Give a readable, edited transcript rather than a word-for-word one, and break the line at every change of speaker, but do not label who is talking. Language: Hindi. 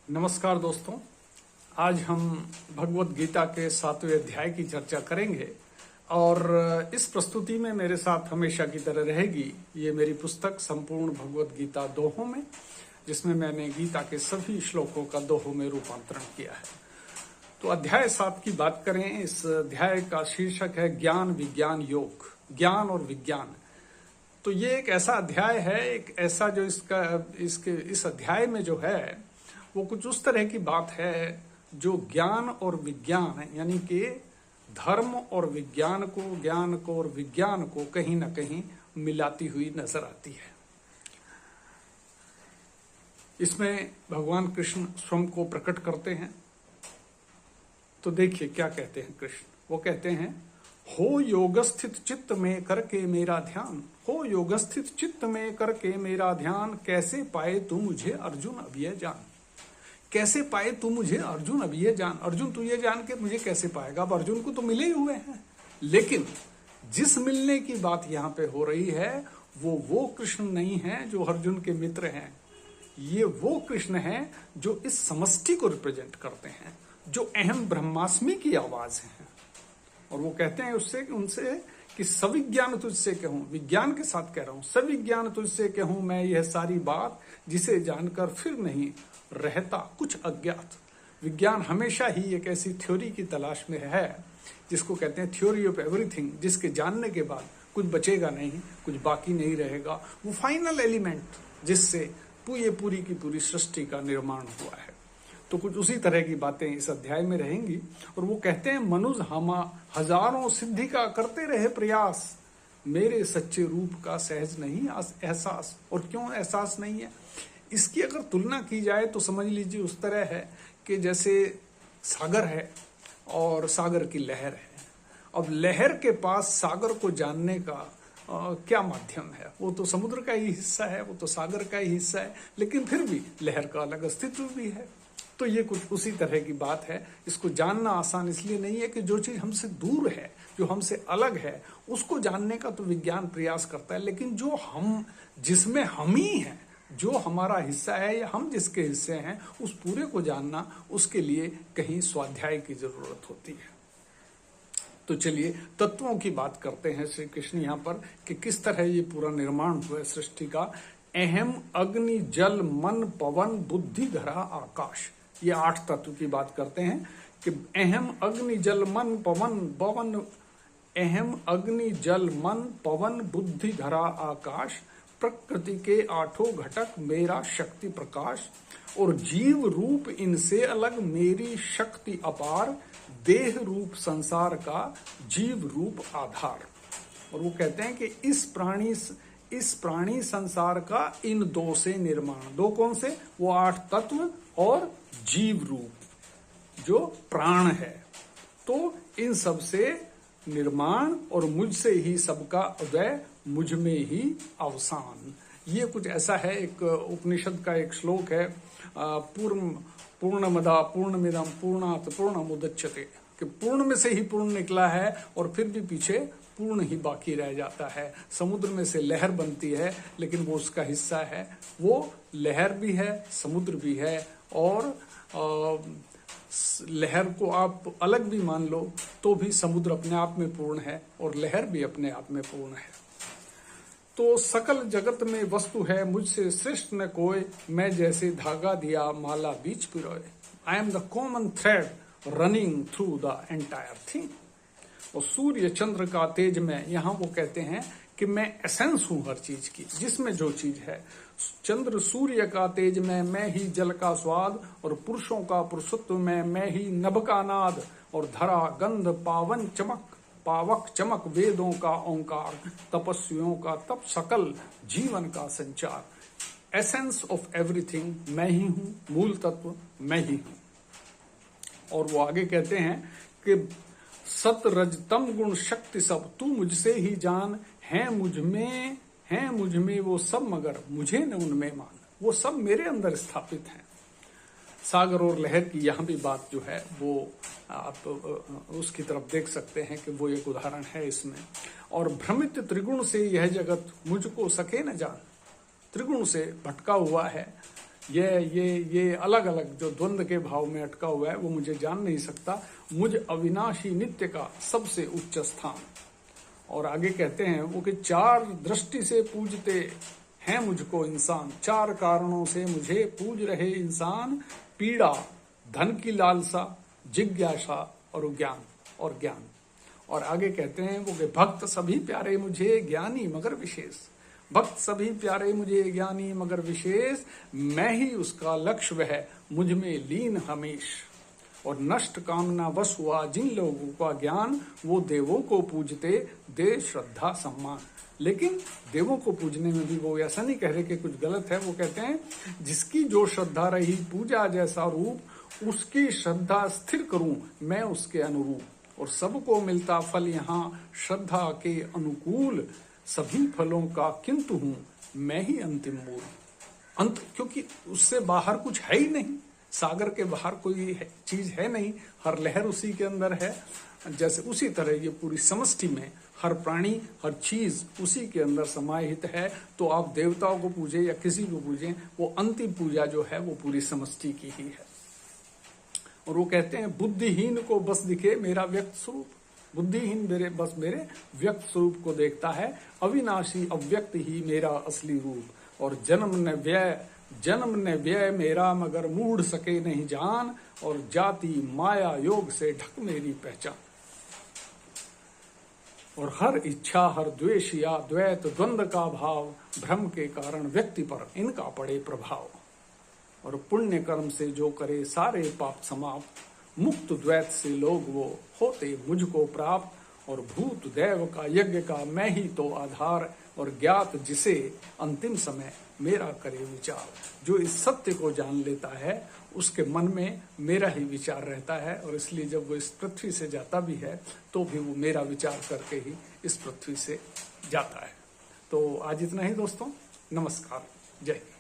नमस्कार दोस्तों, आज हम भगवत गीता के 7वें अध्याय की चर्चा करेंगे और इस प्रस्तुति में मेरे साथ हमेशा की तरह रहेगी ये मेरी पुस्तक संपूर्ण भगवत गीता दोहों में, जिसमें मैंने गीता के सभी श्लोकों का दोहों में रूपांतरण किया है। तो अध्याय 7 की बात करें, इस अध्याय का शीर्षक है ज्ञान विज्ञान योग, ज्ञान और विज्ञान। तो ये एक ऐसा अध्याय है, एक ऐसा जो इस अध्याय में जो है वो कुछ उस तरह की बात है जो ज्ञान और विज्ञान यानी कि धर्म और विज्ञान को, ज्ञान को और विज्ञान को कहीं ना कहीं मिलाती हुई नजर आती है। इसमें भगवान कृष्ण स्वयं को प्रकट करते हैं। तो देखिए क्या कहते हैं कृष्ण। वो कहते हैं, हो योगस्थित चित्त में करके मेरा ध्यान, हो योगस्थित चित्त में करके मेरा ध्यान, कैसे पाए तू मुझे अर्जुन अब यह जान। कैसे पाए तू मुझे अर्जुन अब ये जान। अर्जुन तू ये जान के मुझे कैसे पाएगा। अब अर्जुन को तो मिले ही हुए हैं, लेकिन जिस मिलने की बात यहाँ पे हो रही है वो कृष्ण नहीं है जो अर्जुन के मित्र हैं। ये वो कृष्ण हैं जो इस समष्टि को रिप्रेजेंट करते हैं, जो अहम ब्रह्मास्मि की आवाज है। और वो कहते हैं उनसे कि सविज्ञान तुझसे कहूं, विज्ञान के साथ कह रहा हूं, सविज्ञान तुझसे कहूं मैं यह सारी बात, जिसे जानकर फिर नहीं रहता कुछ अज्ञात। विज्ञान हमेशा ही एक ऐसी थ्योरी की तलाश में है जिसको कहते हैं थ्योरी ऑफ एवरीथिंग, जिसके जानने के बाद कुछ बचेगा नहीं, कुछ बाकी नहीं रहेगा। वो फाइनल एलिमेंट जिससे ये पूरी की पूरी सृष्टि का निर्माण हुआ है। तो कुछ उसी तरह की बातें इस अध्याय में रहेंगी। और वो कहते हैं, मनुज हम हजारों सिद्धि का करते रहे प्रयास, मेरे सच्चे रूप का सहज नहीं एहसास। और क्यों एहसास नहीं है? इसकी अगर तुलना की जाए तो समझ लीजिए उस तरह है कि जैसे सागर है और सागर की लहर है। अब लहर के पास सागर को जानने का क्या माध्यम है? वो तो समुद्र का ही हिस्सा है, वो तो सागर का ही हिस्सा है, लेकिन फिर भी लहर का अलग अस्तित्व भी है। तो ये कुछ उसी तरह की बात है। इसको जानना आसान इसलिए नहीं है कि जो चीज हमसे दूर है, जो हमसे अलग है, उसको जानने का तो विज्ञान प्रयास करता है, लेकिन जो हम, जिसमें हम ही हैं, जो हमारा हिस्सा है या हम जिसके हिस्से हैं, उस पूरे को जानना, उसके लिए कहीं स्वाध्याय की जरूरत होती है। तो चलिए तत्वों की बात करते हैं श्री कृष्ण यहाँ पर कि किस तरह ये पूरा निर्माण हुआ है सृष्टि का। अहम अग्नि जल मन पवन बुद्धि धरा आकाश, ये 8 तत्व की बात करते हैं कि अहम अग्नि जल मन पवन अहम अग्नि जल मन पवन बुद्धि धरा आकाश, प्रकृति के 8 घटक मेरा शक्ति प्रकाश, और जीव रूप इनसे अलग मेरी शक्ति अपार, देह रूप संसार का जीव रूप आधार। और वो कहते हैं कि इस प्राणी संसार का इन 2 से निर्माण, 2 कौन से? वो 8 तत्व और जीव रूप जो प्राण है। तो इन सब से निर्माण और मुझसे ही सबका उदय, मुझ में ही अवसान। ये कुछ ऐसा है, एक उपनिषद का एक श्लोक है, पूर्णमदा पूर्णमिदं पूर्णात् पूर्णमुदच्यते, कि पूर्ण में से ही पूर्ण निकला है और फिर भी पीछे पूर्ण ही बाकी रह जाता है। समुद्र में से लहर बनती है, लेकिन वो उसका हिस्सा है। वो लहर भी है, समुद्र भी है, और लहर को आप अलग भी मान लो तो भी समुद्र अपने आप में पूर्ण है और लहर भी अपने आप में पूर्ण है। तो सकल जगत में वस्तु है मुझसे श्रेष्ठ न कोई, मैं जैसे धागा दिया माला बीच पिरोए। I am the common thread running through the entire thing. और सूर्य चंद्र का तेज में, यहाँ वो कहते हैं कि मैं एसेंस हूं हर चीज की, जिसमें जो चीज है। चंद्र सूर्य का तेज में मैं ही जल का स्वाद, और पुरुषों का पुरुषत्व में मैं ही नभ का नाद, और धरा गंध पावन चमक पावक चमक वेदों का ओंकार, तपस्वियों का तप सकल जीवन का संचार। एसेंस ऑफ एवरीथिंग मैं ही हूं, मूल तत्व मैं ही हूं। और वो आगे कहते हैं कि सत रज तम गुण शक्ति सब तू मुझसे ही जान, है मुझ में वो सब मगर मुझे न उनमें मान। वो सब मेरे अंदर स्थापित हैं। सागर और लहर की यहाँ भी बात जो है वो आप उसकी तरफ देख सकते हैं कि वो एक उदाहरण है इसमें। और भ्रमित त्रिगुण से यह जगत मुझको सके न जान, त्रिगुण से भटका हुआ है ये अलग अलग जो द्वंद्व के भाव में अटका हुआ है वो मुझे जान नहीं सकता। मुझ अविनाशी नित्य का सबसे उच्च स्थान। और आगे कहते हैं वो कि 4 दृष्टि से पूजते हैं मुझको इंसान, 4 कारणों से मुझे पूज रहे इंसान, पीड़ा, धन की लालसा, जिज्ञासा और ज्ञान। और आगे कहते हैं वो कि भक्त सभी प्यारे मुझे ज्ञानी मगर विशेष, भक्त सभी प्यारे मुझे ज्ञानी मगर विशेष, मैं ही उसका लक्ष्य वह मुझ में लीन हमेश। और नष्ट कामना वश हुआ जिन लोगों का ज्ञान, वो देवों को पूजते दे श्रद्धा सम्मान। लेकिन देवों को पूजने में भी वो ऐसा नहीं कह रहे कि कुछ गलत है। वो कहते हैं जिसकी जो श्रद्धा रही पूजा जैसा रूप, उसकी श्रद्धा स्थिर करूं मैं उसके अनुरूप। और सबको मिलता फल यहाँ श्रद्धा के अनुकूल, सभी फलों का किंतु हूं मैं ही अंतिम मूल। अंत, क्योंकि उससे बाहर कुछ है ही नहीं, सागर के बाहर कोई चीज है नहीं, हर लहर उसी के अंदर है। जैसे उसी तरह ये पूरी समष्टि में हर प्राणी हर चीज उसी के अंदर समाहित है। तो आप देवताओं को पूजे या किसी को पूजें, वो अंतिम पूजा जो है वो पूरी समष्टि की ही है। और वो कहते हैं बुद्धिहीन को बस दिखे मेरा व्यक्त स्वरूप, बुद्धिहीन मेरे व्यक्त स्वरूप को देखता है, अविनाशी अव्यक्त ही मेरा असली रूप। और जन्म न व्यय मेरा मगर मूढ़ सके नहीं जान, और जाति माया योग से ढक मेरी पहचान। और हर इच्छा हर द्वेष या द्वैत द्वंद्व का भाव, भ्रम के कारण व्यक्ति पर इनका पड़े प्रभाव। और पुण्य कर्म से जो करे सारे पाप समाप्त, मुक्त द्वैत से लोग वो होते मुझको प्राप्त। और भूत देव का यज्ञ का मैं ही तो आधार, और ज्ञात जिसे अंतिम समय मेरा करे विचार। जो इस सत्य को जान लेता है उसके मन में मेरा ही विचार रहता है, और इसलिए जब वो इस पृथ्वी से जाता भी है तो भी वो मेरा विचार करके ही इस पृथ्वी से जाता है। तो आज इतना ही दोस्तों, नमस्कार, जय हिंद।